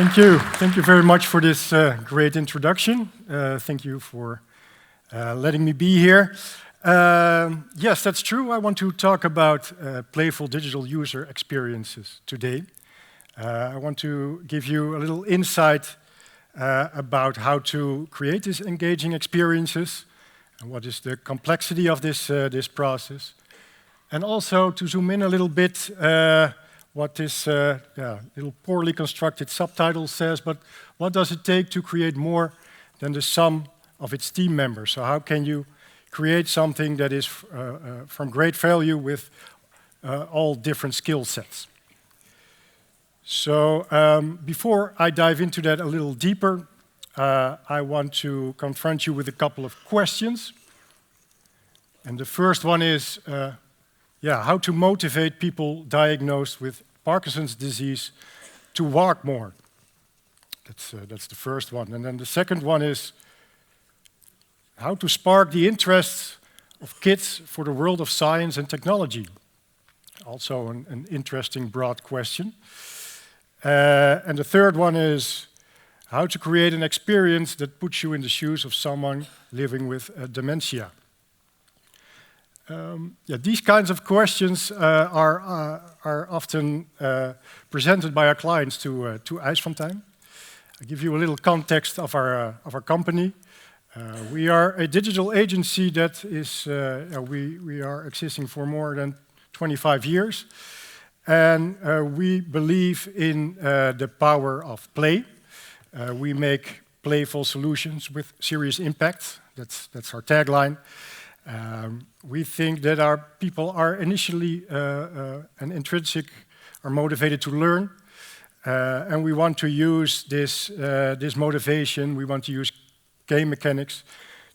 Thank you. Thank you very much for this great introduction. Thank you for letting me be here. Yes, that's true. I want to talk about playful digital user experiences today. I want to give you a little insight about how to create these engaging experiences and what is the complexity of this process. And also to zoom in a little bit what this little poorly constructed subtitle says, but what does it take to create more than the sum of its team members? So how can you create something that is from great value with all different skill sets? So before I dive into that a little deeper, I want to confront you with a couple of questions. And the first one is, how to motivate people diagnosed with Parkinson's disease to walk more. That's the first one. And then the second one is how to spark the interest of kids for the world of science and technology. Also an interesting broad question. And the third one is how to create an experience that puts you in the shoes of someone living with dementia. These kinds of questions are often presented by our clients to IJsfontein. I'll give you a little context of our company. We are a digital agency that is, we are existing for more than 25 years. And we believe in the power of play. We make playful solutions with serious impact. That's our tagline. We think that our people are initially and intrinsic, are motivated to learn. And we want to use this motivation, we want to use game mechanics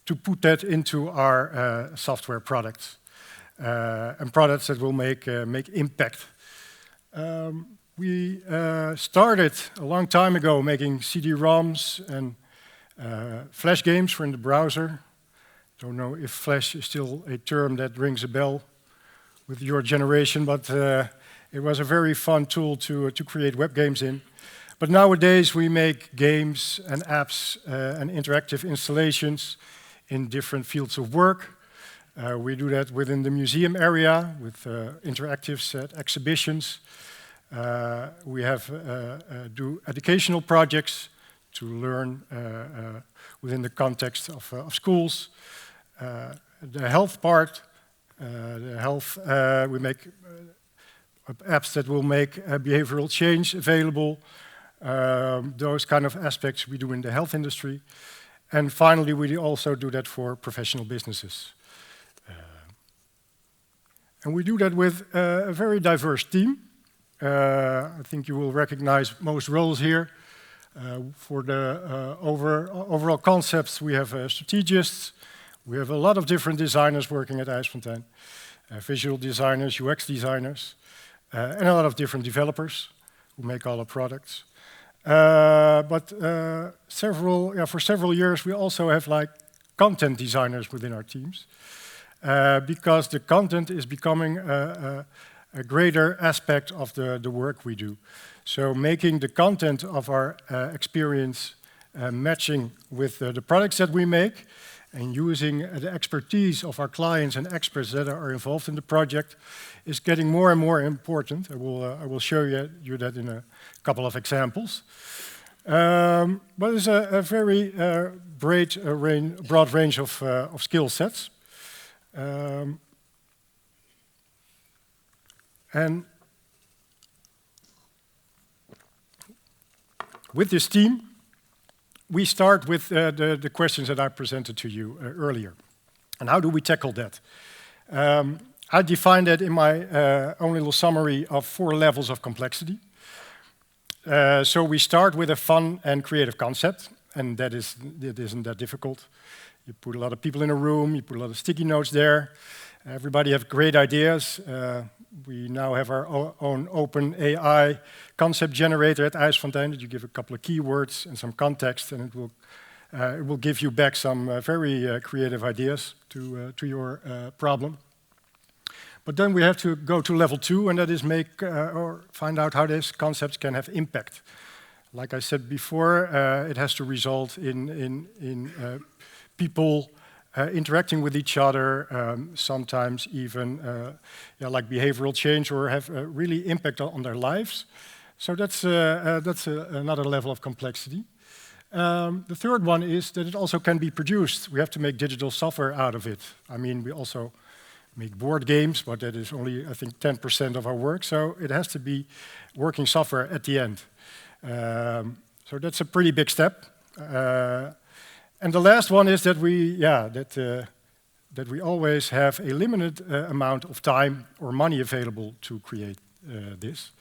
to put that into our software products. And products that will make impact. We started a long time ago making CD-ROMs and flash games for in the browser. Don't know if flash is still a term that rings a bell with your generation, but it was a very fun tool to create web games in. But nowadays we make games and apps and interactive installations in different fields of work. We do that within the museum area with interactives at exhibitions. We do educational projects to learn within the context of schools. The health part, we make apps that will make behavioral change available. Those kind of aspects we do in the health industry. And finally, we also do that for professional businesses. And we do that with a very diverse team. I think you will recognize most roles here. For the overall concepts, we have strategists. We have a lot of different designers working at IJsfontein. Visual designers, UX designers, and a lot of different developers who make all our products. For several years, we also have content designers within our teams. Because the content is becoming a greater aspect of the work we do. So making the content of our experience matching with the products that we make and using the expertise of our clients and experts that are involved in the project is getting more and more important. I will show you that in a couple of examples. But it's a very broad range of skill sets. And with this team, we start with the questions that I presented to you earlier. And how do we tackle that? I defined that in my own little summary of 4 levels of complexity. So we start with a fun and creative concept, and it isn't that difficult. You put a lot of people in a room, you put a lot of sticky notes there. Everybody have great ideas. We now have our own open AI concept generator at IJsfontein that you give a couple of keywords and some context, and it will give you back some very creative ideas to your problem. But then we have to go to level 2, and that is make or find out how these concepts can have impact. Like I said before, it has to result in people interacting with each other, sometimes even like behavioral change, or have really impact on their lives. So that's another level of complexity. The third one is that it also can be produced. We have to make digital software out of it. I mean, we also make board games, but that is only, I think, 10% of our work. So it has to be working software at the end. So that's a pretty big step. And the last one is that we always have a limited amount of time or money available to create this.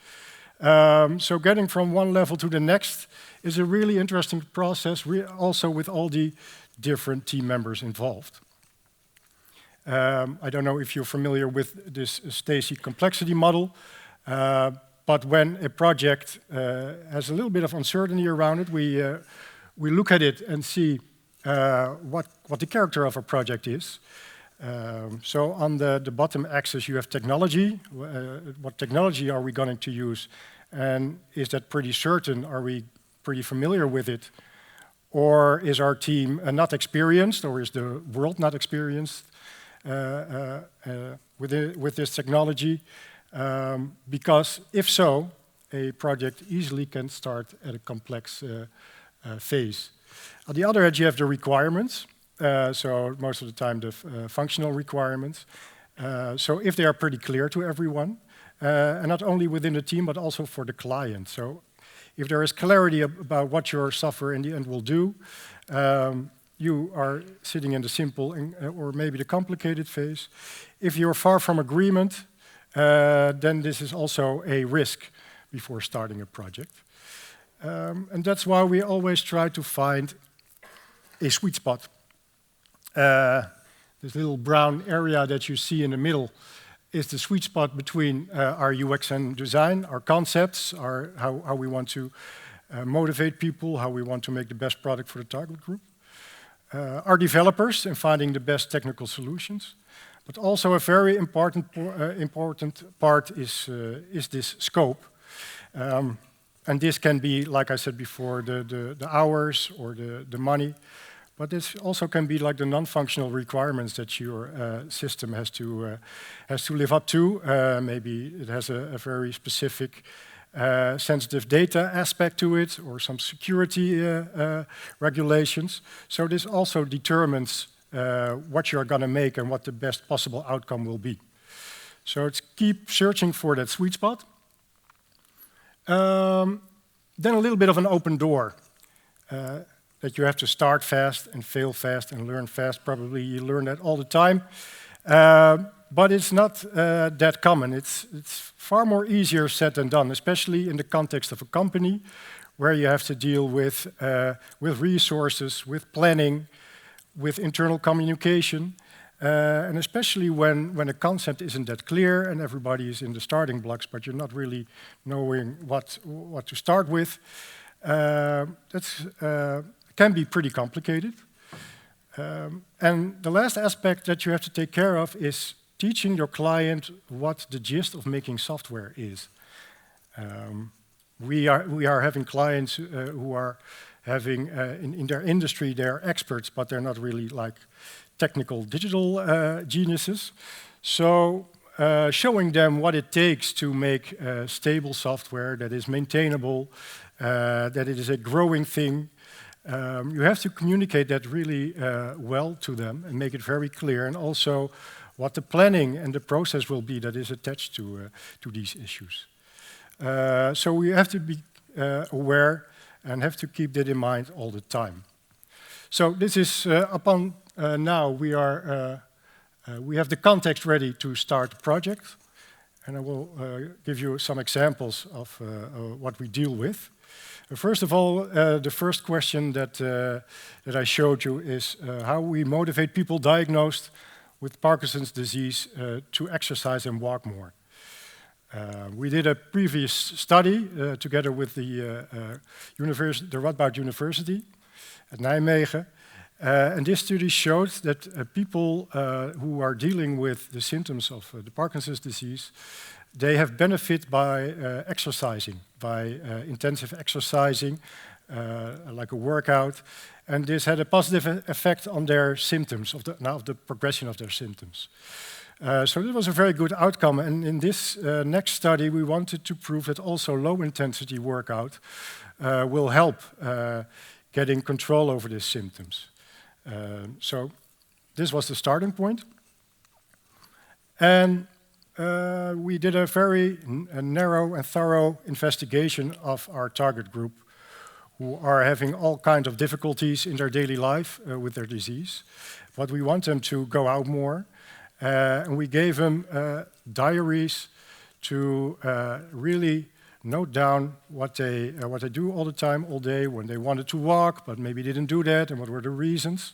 So getting from one level to the next is a really interesting process, also with all the different team members involved. I don't know if you're familiar with this Stacy complexity model, but when a project has a little bit of uncertainty around it, we look at it and see what the character of a project is. So on the bottom axis you have technology. What technology are we going to use? And is that pretty certain? Are we pretty familiar with it? Or is our team not experienced, or is the world not experienced with this technology? Because if so, a project easily can start at a complex phase. On the other hand, you have the requirements. So most of the time, the functional requirements. So if they are pretty clear to everyone, and not only within the team, but also for the client. So if there is clarity about what your software in the end will do, you are sitting in the simple or maybe the complicated phase. If you're far from agreement, then this is also a risk before starting a project. And that's why we always try to find a sweet spot. This little brown area that you see in the middle is the sweet spot between our UX and design, our concepts, how we want to motivate people, how we want to make the best product for the target group. Our developers in finding the best technical solutions. But also a very important part is this scope. And this can be, like I said before, the hours or the money. But this also can be like the non-functional requirements that your system has to live up to. Maybe it has a very specific sensitive data aspect to it, or some security regulations. So this also determines what you're going to make and what the best possible outcome will be. So it's keep searching for that sweet spot. Then a little bit of an open door. That you have to start fast and fail fast and learn fast. Probably you learn that all the time. But it's not that common. It's far more easier said than done, especially in the context of a company where you have to deal with resources, with planning, with internal communication, and especially when a concept isn't that clear and everybody is in the starting blocks, but you're not really knowing what to start with. That can be pretty complicated. And the last aspect that you have to take care of is teaching your client what the gist of making software is. We are having clients who are having, in their industry, they're experts, but they're not really like technical digital geniuses. So showing them what it takes to make stable software that is maintainable, that it is a growing thing. You have to communicate that really well to them and make it very clear, and also what the planning and the process will be that is attached to these issues. So we have to be aware and have to keep that in mind all the time. So this is now we have the context ready to start the project, and I will give you some examples of what we deal with. First of all, the first question that I showed you is how we motivate people diagnosed with Parkinson's disease to exercise and walk more. We did a previous study together with the Radboud University at Nijmegen. And this study showed that people who are dealing with the symptoms of the Parkinson's disease, they have benefit by exercising, by intensive exercising, like a workout, and this had a positive effect on their symptoms, of the progression of their symptoms. So this was a very good outcome, and in this next study we wanted to prove that also low-intensity workout will help getting control over these symptoms. So this was the starting point. And we did a very narrow and thorough investigation of our target group, who are having all kinds of difficulties in their daily life with their disease. But we want them to go out more. And we gave them diaries to really note down what they do all the time, all day, when they wanted to walk, but maybe didn't do that, and what were the reasons.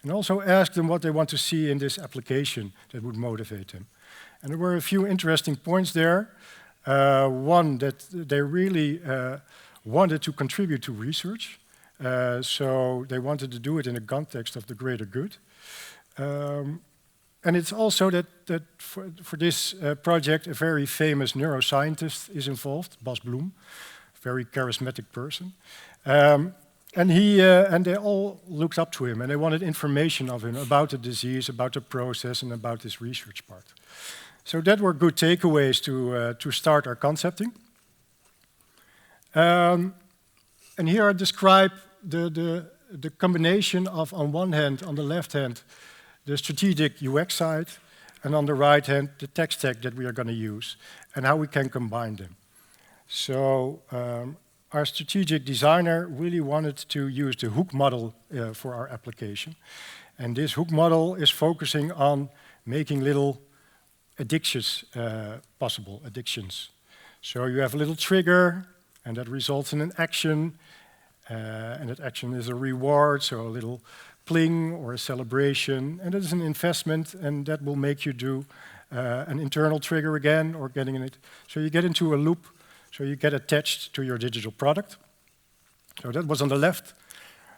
And also ask them what they want to see in this application that would motivate them. And there were a few interesting points there. One, that they really wanted to contribute to research. So they wanted to do it in the context of the greater good. And it's also that for this project, a very famous neuroscientist is involved, Bas Bloem, very charismatic person. And they all looked up to him, and they wanted information of him about the disease, about the process, and about this research part. So that were good takeaways to start our concepting. And here I describe the combination of, on one hand, on the left hand, the strategic UX side, and on the right hand, the tech stack that we are going to use, and how we can combine them. So our strategic designer really wanted to use the hook model for our application. And this hook model is focusing on making little addictions possible, addictions. So you have a little trigger, and that results in an action, and that action is a reward, so a little pling or a celebration, and it is an investment, and that will make you do an internal trigger again, or getting in it. So you get into a loop, so you get attached to your digital product. So that was on the left.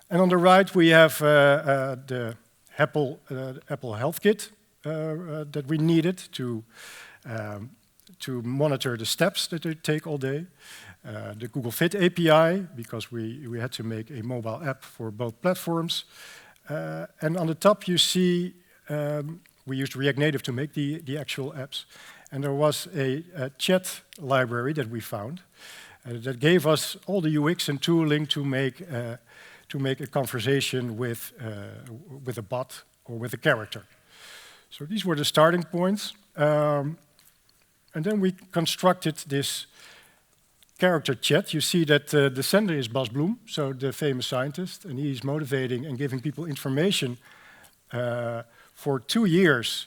And on the right, we have the Apple Health Kit that we needed to monitor the steps that they take all day. The Google Fit API, because we had to make a mobile app for both platforms. And on the top you see, we used React Native to make the actual apps. And there was a chat library that we found that gave us all the UX and tooling to make a conversation with a bot or with a character. So these were the starting points. And then we constructed this character chat. You see that the sender is Bas Bloem, so the famous scientist, and he's motivating and giving people information for 2 years.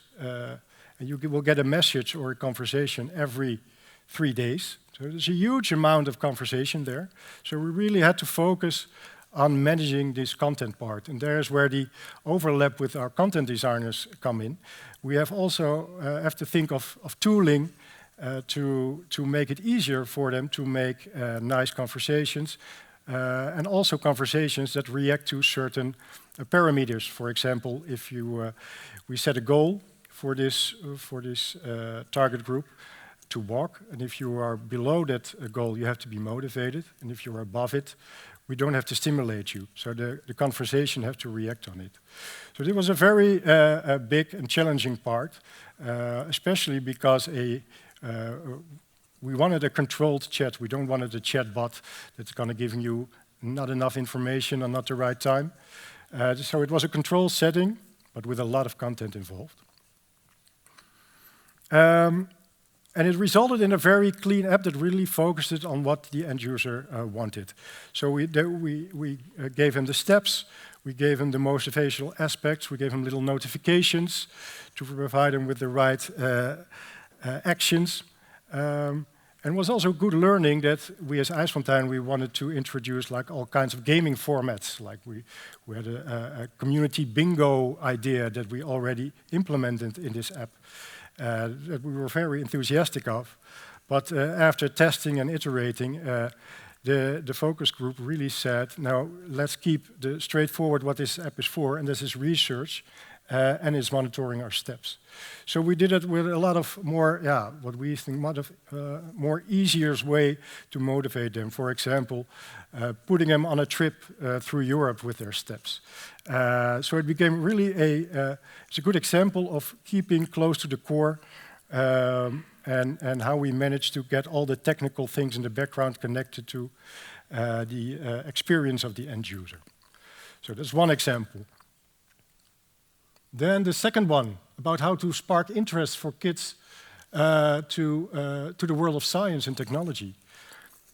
And you will get a message or a conversation every 3 days. So there's a huge amount of conversation there. So we really had to focus on managing this content part. And there's where the overlap with our content designers come in. We have also have to think of tooling to make it easier for them to make nice conversations, and also conversations that react to certain parameters. For example, if we set a goal for this target group to walk, and if you are below that goal, you have to be motivated, and if you are above it, we don't have to stimulate you. So the conversation has to react on it. So this was a very big and challenging part, especially because we wanted a controlled chat. We don't wanted a chat bot that's going to give you not enough information or not the right time. So it was a control setting, but with a lot of content involved. And it resulted in a very clean app that really focused on what the end user wanted. So we gave him the steps, we gave him the motivational aspects, we gave him little notifications to provide him with the right actions. And it was also good learning that we as IJsfontein, we wanted to introduce like all kinds of gaming formats. Like we had a community bingo idea that we already implemented in this app. That we were very enthusiastic of. But after testing and iterating, the focus group really said, now let's keep straightforward what this app is for, and this is research. and is monitoring our steps. So we did it with a lot of more, what we think more easier way to motivate them. For example, putting them on a trip through Europe with their steps. So it became really it's a good example of keeping close to the core and how we managed to get all the technical things in the background connected to the experience of the end user. So that's one example. Then the second one, about how to spark interest for kids to the world of science and technology.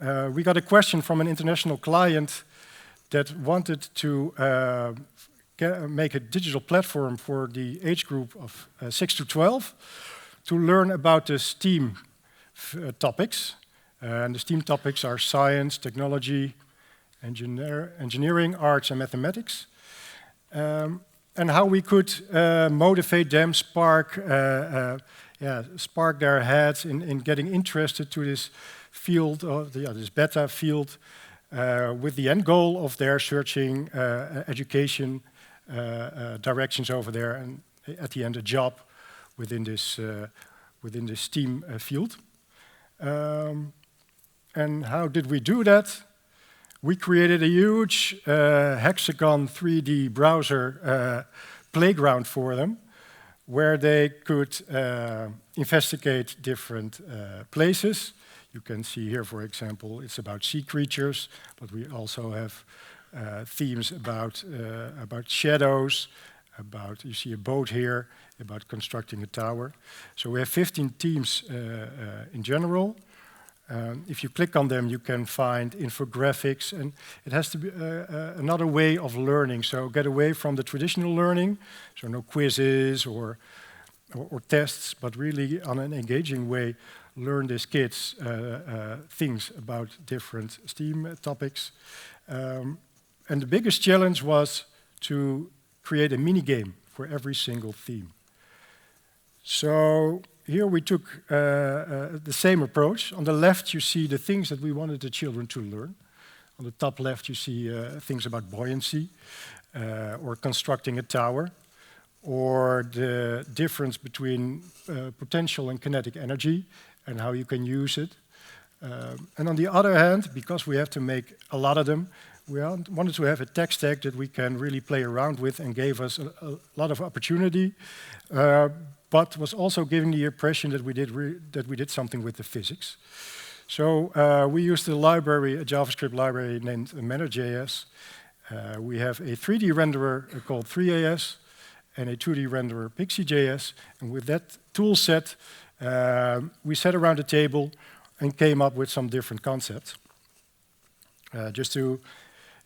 We got a question from an international client that wanted to make a digital platform for the age group of 6 to 12 to learn about the STEAM topics. And the STEAM topics are science, technology, engineering, arts, and mathematics. And how we could motivate them, spark their heads in getting interested to this field, this beta field, with the end goal of their searching education directions over there, and at the end a job within this STEAM field. And how did we do that? We created a huge hexagon 3D browser playground for them, where they could investigate different places. You can see here, for example, it's about sea creatures, but we also have themes about shadows, you see a boat here, about constructing a tower. So we have 15 themes in general. If you click on them, you can find infographics, and it has to be another way of learning. So get away from the traditional learning, so no quizzes or tests, but really on an engaging way, learn these kids things about different STEAM topics. And the biggest challenge was to create a mini game for every single theme. So here we took the same approach. On the left, you see the things that we wanted the children to learn. On the top left, you see things about buoyancy, or constructing a tower, or the difference between potential and kinetic energy, and how you can use it. And on the other hand, because we have to make a lot of them, we wanted to have a tech stack that we can really play around with and gave us a lot of opportunity, but was also giving the impression that we did something with the physics. So we used a library, a JavaScript library named Manor.js. We have a 3D renderer called 3AS and a 2D renderer Pixie.js. And with that tool set, we sat around the table and came up with some different concepts. Just to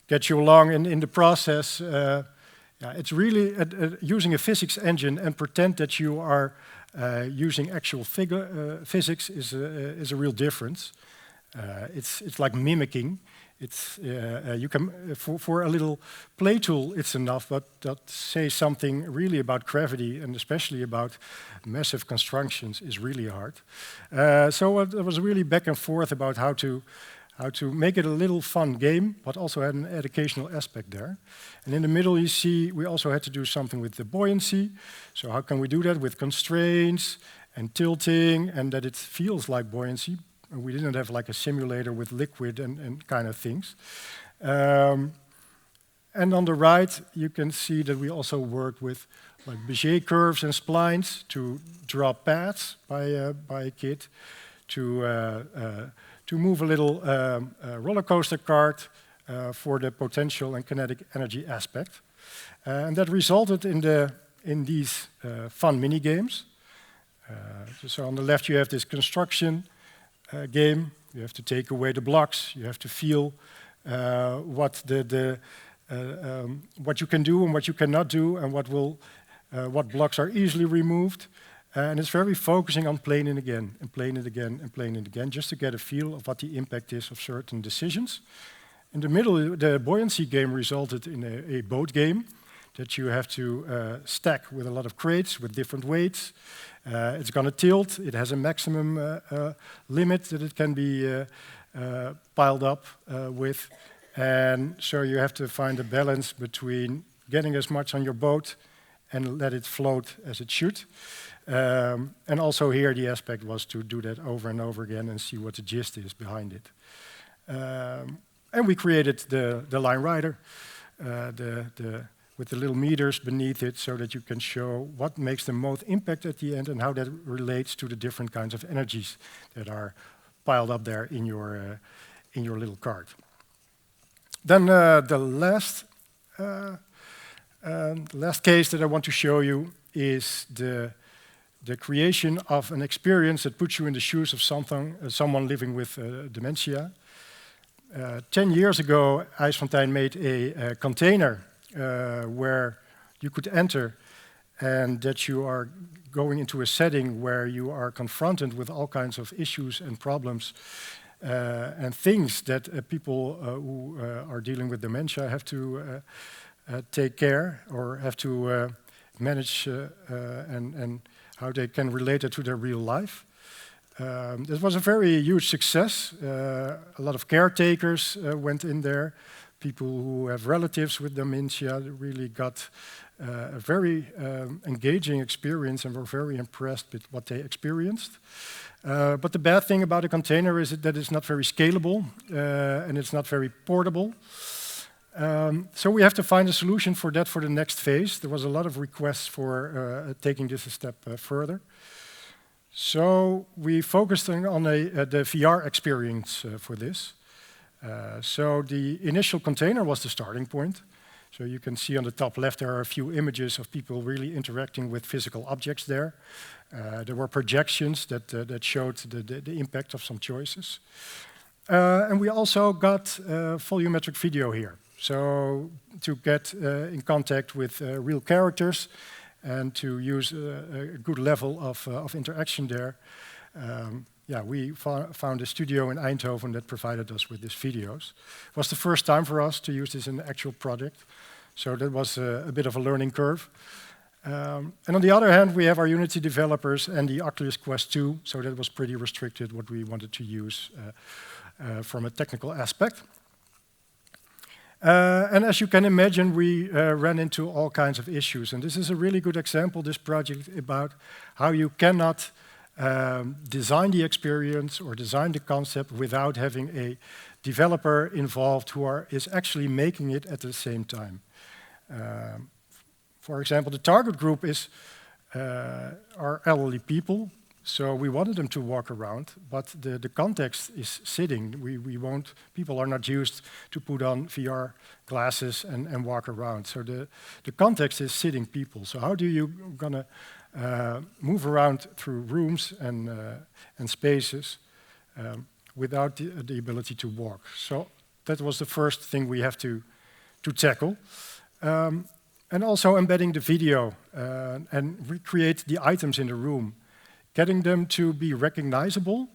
get you along in the process, it's really using a physics engine and pretend that you are using actual physics is a real difference. It's like mimicking. It's you can for a little play tool it's enough, but that say something really about gravity and especially about massive constructions is really hard. So it was really back and forth about how to make it a little fun game, but also had an educational aspect there. And in the middle, you see we also had to do something with the buoyancy. So how can we do that with constraints and tilting, and that it feels like buoyancy? And we didn't have like a simulator with liquid and kind of things. And on the right, you can see that we also worked with like Bézier curves and splines to draw paths by a kid, to move a little roller coaster cart for the potential and kinetic energy aspect. And that resulted in these fun mini games. So on the left you have this construction game. You have to take away the blocks. You have to feel what what you can do and what you cannot do, and what blocks are easily removed. And it's very focusing on playing it again, and playing it again, and playing it again, just to get a feel of what the impact is of certain decisions. In the middle, the buoyancy game resulted in a boat game that you have to stack with a lot of crates with different weights. It's going to tilt. It has a maximum limit that it can be piled up with. And so you have to find a balance between getting as much on your boat and let it float as it should. And also here the aspect was to do that over and over again and see what the gist is behind it. And we created the line rider with the little meters beneath it so that you can show what makes the most impact at the end and how that relates to the different kinds of energies that are piled up there in your little card. Then the last case that I want to show you is the creation of an experience that puts you in the shoes of someone living with dementia. 10 years ago, IJsfontein made a container where you could enter and that you are going into a setting where you are confronted with all kinds of issues and problems and things that people who are dealing with dementia have to take care or have to manage and how they can relate it to their real life. This was a very huge success. A lot of caretakers went in there. People who have relatives with dementia really got a very engaging experience and were very impressed with what they experienced. But the bad thing about a container is that it's not very scalable and it's not very portable. So we have to find a solution for that for the next phase. There was a lot of requests for taking this a step further. So we focused on the VR experience for this. So the initial container was the starting point. So you can see on the top left there are a few images of people really interacting with physical objects there. There were projections that showed the impact of some choices. And we also got volumetric video here. So to get in contact with real characters and to use a good level of interaction there. We found a studio in Eindhoven that provided us with these videos. It was the first time for us to use this in an actual project, so that was a bit of a learning curve. And on the other hand, we have our Unity developers and the Oculus Quest 2, so that was pretty restricted what we wanted to use from a technical aspect. And as you can imagine, we ran into all kinds of issues. And this is a really good example, this project, about how you cannot design the experience or design the concept without having a developer involved who is actually making it at the same time. For example, the target group are elderly people. So we wanted them to walk around, but the context is sitting. People are not used to put on VR glasses and walk around. So the context is sitting people. So how do you gonna move around through rooms and spaces without the ability to walk? So that was the first thing we have to tackle. And also embedding the video and recreate the items in the room. Getting them to be recognizable.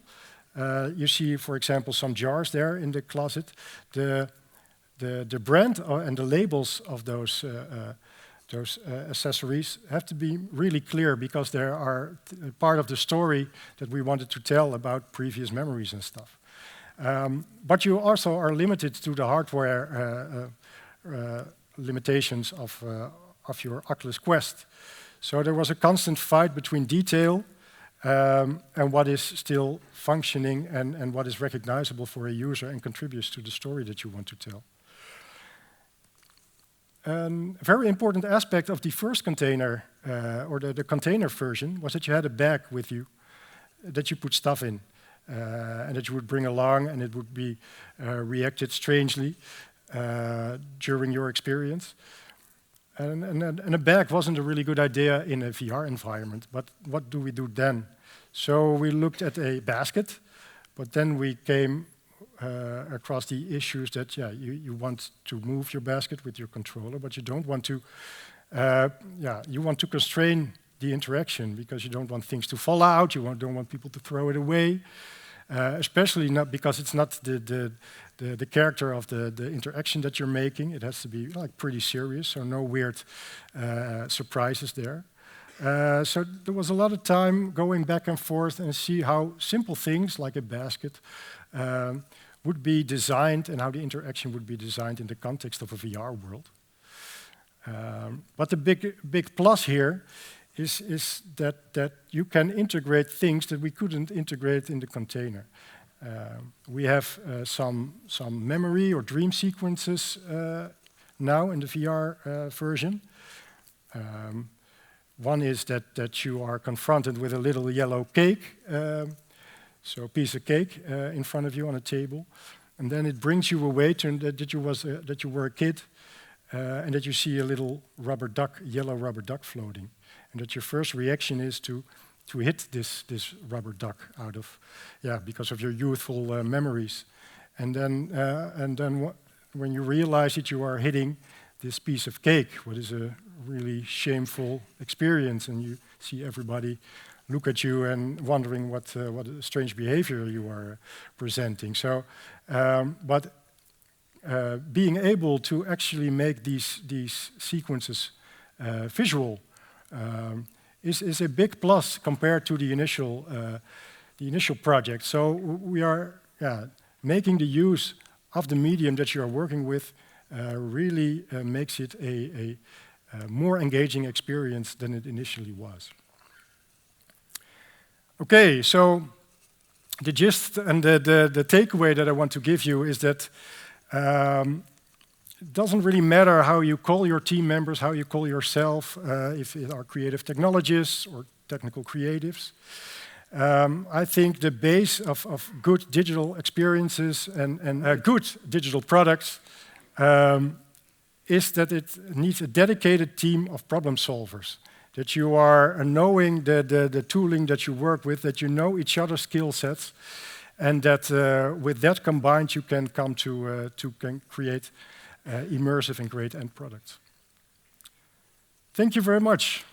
You see, for example, some jars there in the closet. The brand and the labels of those accessories have to be really clear because they are part of the story that we wanted to tell about previous memories and stuff. But you also are limited to the hardware limitations of your Oculus Quest. So there was a constant fight between detail and what is still functioning and what is recognizable for a user and contributes to the story that you want to tell. A very important aspect of the first container, or the container version, was that you had a bag with you that you put stuff in and that you would bring along and it would be reacted strangely during your experience. And a bag wasn't a really good idea in a VR environment, but what do we do then? So we looked at a basket, but then we came across the issues that, you want to move your basket with your controller, but you don't want to, you want to constrain the interaction because you don't want things to fall out, you don't want people to throw it away, especially not because it's not the character of the interaction that you're making. It has to be like pretty serious, so no weird surprises there. So there was a lot of time going back and forth and see how simple things like a basket would be designed and how the interaction would be designed in the context of a VR world. But the big plus here is that you can integrate things that we couldn't integrate in the container. We have some memory or dream sequences now in the VR version. One is that you are confronted with a little yellow cake, so a piece of cake in front of you on a table, and then it brings you away to that you were a kid, and that you see a little rubber duck, yellow rubber duck floating, and that your first reaction is to hit this rubber duck out of, because of your youthful memories, and then when you realize that you are hitting this piece of cake, what is a really shameful experience, and you see everybody look at you and wondering what a strange behavior you are presenting. So, but being able to actually make these sequences visual is a big plus compared to the initial project. So we are making the use of the medium that you are working with really makes it a more engaging experience than it initially was. Okay, so the gist and the takeaway that I want to give you is that it doesn't really matter how you call your team members, how you call yourself, if it are creative technologists or technical creatives. I think the base of good digital experiences and good digital products is that it needs a dedicated team of problem solvers, that you are knowing the tooling that you work with, that you know each other's skill sets, and that with that combined you can come to create immersive and great end products. Thank you very much.